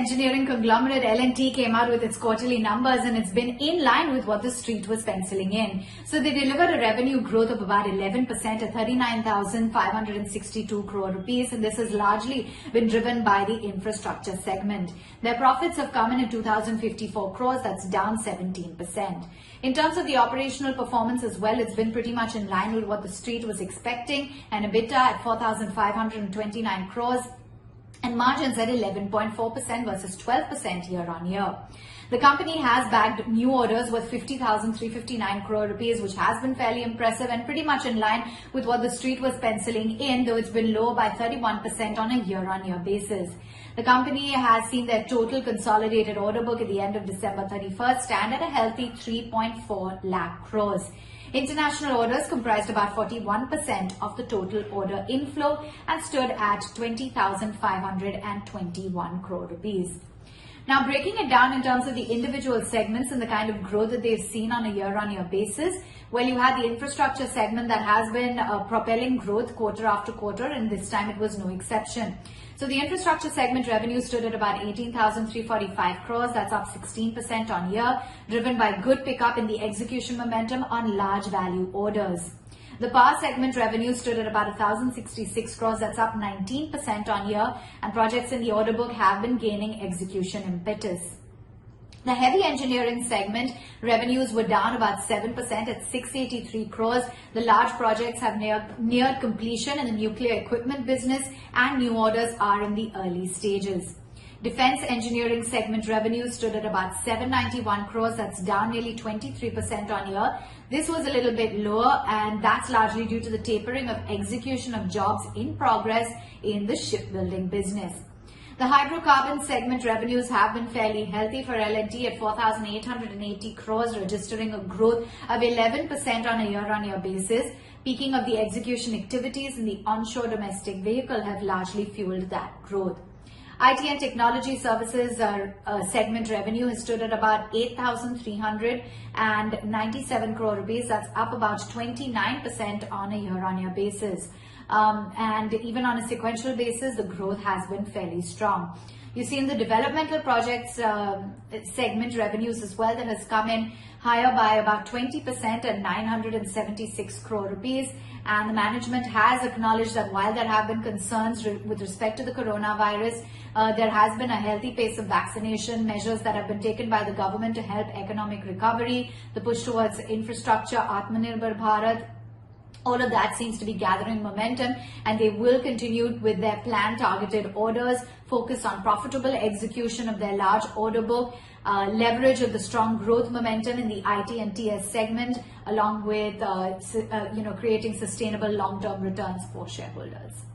engineering conglomerate L&T came out with its quarterly numbers, and it's been in line with what the street was penciling in. So they delivered a revenue growth of about 11% at 39,562 crore rupees, and this has largely been driven by the infrastructure segment. Their profits have come in at 2,054 crores, that's down 17%. In terms of the operational performance as well, it's been pretty much in line with what the street was expecting, and EBITDA at 4,529 crores. And margins at 11.4% versus 12% year on year. The company has bagged new orders worth 50,359 crore rupees, which has been fairly impressive and pretty much in line with what the street was penciling in, though it's been lower by 31% on a year-on-year basis. The company has seen their total consolidated order book at the end of December 31st stand at a healthy 3.4 lakh crores. International orders comprised about 41% of the total order inflow and stood at 20,521 crore rupees. Now, breaking it down in terms of the individual segments and the kind of growth that they've seen on a year-on-year basis, well, you had the infrastructure segment that has been propelling growth quarter after quarter, and this time it was no exception. So the infrastructure segment revenue stood at about 18,345 crores. That's up 16% on year, driven by good pickup in the execution momentum on large value orders. The power segment revenue stood at about 1,066 crores. That's up 19% on year, and projects in the order book have been gaining execution impetus. The heavy engineering segment revenues were down about 7% at 683 crores. The large projects have neared completion in the nuclear equipment business, and new orders are in the early stages. Defense engineering segment revenues stood at about 791 crores. That's down nearly 23% on year. This was a little bit lower, and that's largely due to the tapering of execution of jobs in progress in the shipbuilding business. The hydrocarbon segment revenues have been fairly healthy for L&T at 4,880 crores, registering a growth of 11% on a year-on-year basis. Peaking of the execution activities in the onshore domestic vehicle have largely fueled that growth. IT and technology services segment revenue has stood at about 8,397 crore rupees. That's up about 29% on a year-on-year basis. And even on a sequential basis, the growth has been fairly strong. You see in the developmental projects segment revenues as well, that has come in higher by about 20% at 976 crore rupees. And the management has acknowledged that while there have been concerns with respect to the coronavirus, there has been a healthy pace of vaccination measures that have been taken by the government to help economic recovery, the push towards infrastructure, Atmanirbhar Bharat. All of that seems to be gathering momentum, and they will continue with their planned targeted orders, focus on profitable execution of their large order book, leverage of the strong growth momentum in the IT and TS segment, along with creating sustainable long-term returns for shareholders.